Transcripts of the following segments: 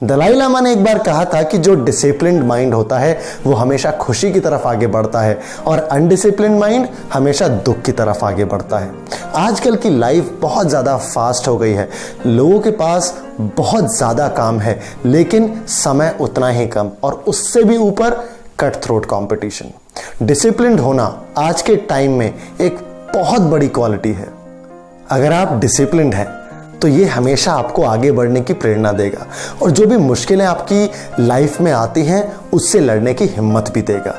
दलाई लामा ने एक बार कहा था कि जो डिसिप्लिन्ड माइंड होता है वो हमेशा खुशी की तरफ आगे बढ़ता है और अनडिसिप्लिन्ड माइंड हमेशा दुख की तरफ आगे बढ़ता है। आजकल की लाइफ बहुत ज़्यादा फास्ट हो गई है, लोगों के पास बहुत ज़्यादा काम है लेकिन समय उतना ही कम और उससे भी ऊपर कट थ्रोट कॉम्पिटिशन। डिसिप्लिन्ड होना आज के टाइम में एक बहुत बड़ी क्वालिटी है। अगर आप डिसिप्लिन्ड हैं तो ये हमेशा आपको आगे बढ़ने की प्रेरणा देगा और जो भी मुश्किलें आपकी लाइफ में आती हैं उससे लड़ने की हिम्मत भी देगा।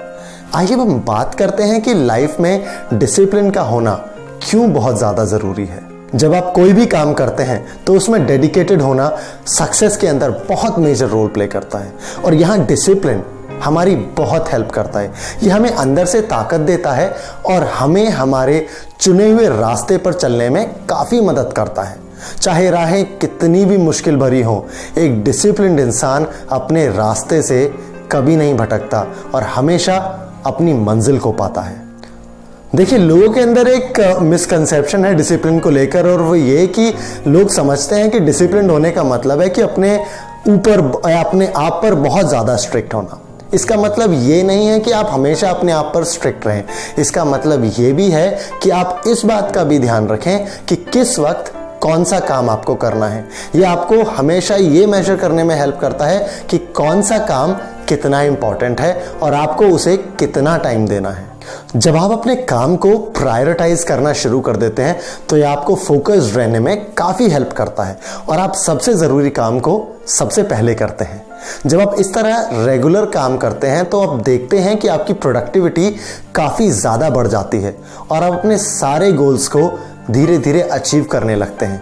आइए हम बात करते हैं कि लाइफ में डिसिप्लिन का होना क्यों बहुत ज़्यादा ज़रूरी है। जब आप कोई भी काम करते हैं तो उसमें डेडिकेटेड होना सक्सेस के अंदर बहुत मेजर रोल प्ले करता है और यहाँ डिसिप्लिन हमारी बहुत हेल्प करता है। ये हमें अंदर से ताकत देता है और हमें हमारे चुने हुए रास्ते पर चलने में काफ़ी मदद करता है। चाहे राहें कितनी भी मुश्किल भरी हो, एक डिसिप्लिन्ड इंसान अपने रास्ते से कभी नहीं भटकता और हमेशा अपनी मंजिल को पाता है। देखिए, लोगों के अंदर एक मिसकंसेप्शन है डिसिप्लिन को लेकर और वो ये कि लोग समझते हैं कि डिसिप्लिन होने का मतलब है कि अपने ऊपर अपने आप पर बहुत ज़्यादा स्ट्रिक्ट होना। इसका मतलब ये नहीं है कि आप हमेशा अपने आप पर स्ट्रिक्ट रहें। इसका मतलब ये भी है कि आप इस बात का भी ध्यान रखें कि किस वक्त कौन सा काम आपको करना है। ये आपको हमेशा ये मेजर करने में हेल्प करता है कि कौन सा काम कितना इंपॉर्टेंट है और आपको उसे कितना टाइम देना है। जब आप अपने काम को प्रायोरिटाइज करना शुरू कर देते हैं तो ये आपको फोकस्ड रहने में काफ़ी हेल्प करता है और आप सबसे ज़रूरी काम को सबसे पहले करते हैं। जब आप इस तरह रेगुलर काम करते हैं तो आप देखते हैं कि आपकी प्रोडक्टिविटी काफ़ी ज़्यादा बढ़ जाती है और आप अपने सारे गोल्स को धीरे धीरे अचीव करने लगते हैं।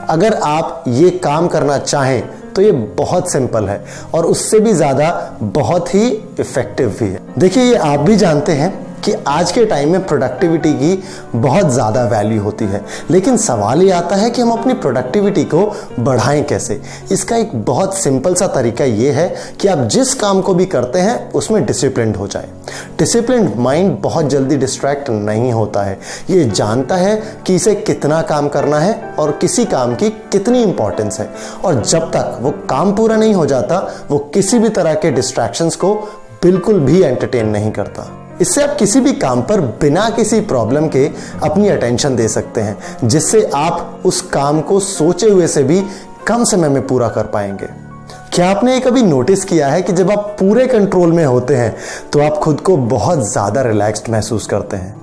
अगर आप ये काम करना चाहें तो ये बहुत सिंपल है और उससे भी ज़्यादा बहुत ही इफ़ेक्टिव भी है। देखिए, ये आप भी जानते हैं कि आज के टाइम में प्रोडक्टिविटी की बहुत ज़्यादा वैल्यू होती है, लेकिन सवाल ये आता है कि हम अपनी प्रोडक्टिविटी को बढ़ाएं कैसे। इसका एक बहुत सिंपल सा तरीका ये है कि आप जिस काम को भी करते हैं उसमें डिसिप्लिन्ड हो जाए। डिसिप्लिन्ड माइंड बहुत जल्दी डिस्ट्रैक्ट नहीं होता है, ये जानता है कि इसे कितना काम करना है और किसी काम की कितनी इंपॉर्टेंस है और जब तक वो काम पूरा नहीं हो जाता वो किसी भी तरह के डिस्ट्रैक्शंस को बिल्कुल भी एंटरटेन नहीं करता। इससे आप किसी भी काम पर बिना किसी प्रॉब्लम के अपनी अटेंशन दे सकते हैं, जिससे आप उस काम को सोचे हुए से भी कम समय में पूरा कर पाएंगे। क्या आपने कभी नोटिस किया है कि जब आप पूरे कंट्रोल में होते हैं तो आप खुद को बहुत ज़्यादा रिलैक्स्ड महसूस करते हैं?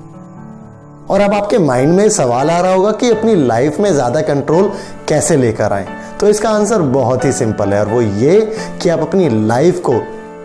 और अब आपके माइंड में सवाल आ रहा होगा कि अपनी लाइफ में ज़्यादा कंट्रोल कैसे लेकर आएं? तो इसका आंसर बहुत ही सिंपल है और वो ये कि आप अपनी लाइफ को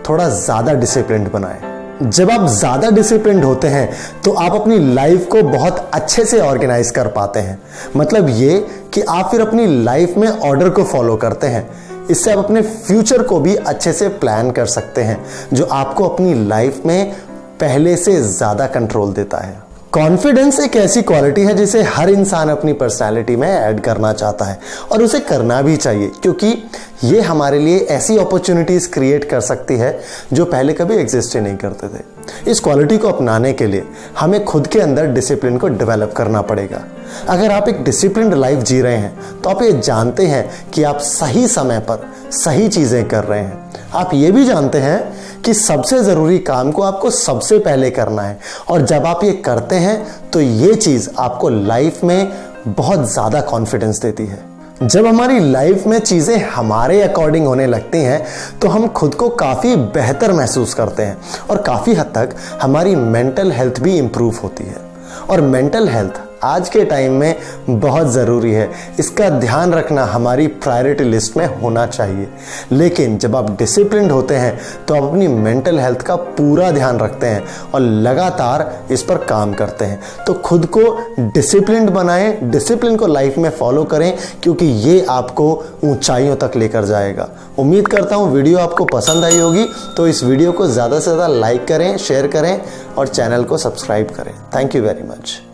थोड़ा ज़्यादा डिसिप्लिन्ड बनाएं। जब आप ज़्यादा डिसिप्लिन्ड होते हैं तो आप अपनी लाइफ को बहुत अच्छे से ऑर्गेनाइज कर पाते हैं। मतलब ये कि आप फिर अपनी लाइफ में ऑर्डर को फॉलो करते हैं। इससे आप अपने फ्यूचर को भी अच्छे से प्लान कर सकते हैं, जो आपको अपनी लाइफ में पहले से ज़्यादा कंट्रोल देता है। कॉन्फिडेंस एक ऐसी क्वालिटी है जिसे हर इंसान अपनी पर्सनालिटी में ऐड करना चाहता है और उसे करना भी चाहिए, क्योंकि ये हमारे लिए ऐसी अपॉर्चुनिटीज़ क्रिएट कर सकती है जो पहले कभी एग्जिस्ट ही नहीं करते थे। इस क्वालिटी को अपनाने के लिए हमें खुद के अंदर डिसिप्लिन को डेवलप करना पड़ेगा। अगर आप एक डिसिप्लिन्ड लाइफ जी रहे हैं तो आप ये जानते हैं कि आप सही समय पर सही चीज़ें कर रहे हैं। आप ये भी जानते हैं कि सबसे ज़रूरी काम को आपको सबसे पहले करना है और जब आप ये करते हैं तो ये चीज़ आपको लाइफ में बहुत ज़्यादा कॉन्फिडेंस देती है। जब हमारी लाइफ में चीज़ें हमारे अकॉर्डिंग होने लगती हैं तो हम खुद को काफ़ी बेहतर महसूस करते हैं और काफ़ी हद तक हमारी मेंटल हेल्थ भी इम्प्रूव होती है। और मेंटल हेल्थ आज के टाइम में बहुत ज़रूरी है, इसका ध्यान रखना हमारी प्रायोरिटी लिस्ट में होना चाहिए। लेकिन जब आप डिसिप्लिन्ड होते हैं तो आप अपनी मेंटल हेल्थ का पूरा ध्यान रखते हैं और लगातार इस पर काम करते हैं। तो खुद को डिसिप्लिन्ड बनाएं, डिसिप्लिन को लाइफ में फॉलो करें, क्योंकि ये आपको ऊंचाइयों तक लेकर जाएगा। उम्मीद करता हूँ वीडियो आपको पसंद आई होगी, तो इस वीडियो को ज़्यादा से ज़्यादा लाइक करें, शेयर करें और चैनल को सब्सक्राइब करें। Thank you very much.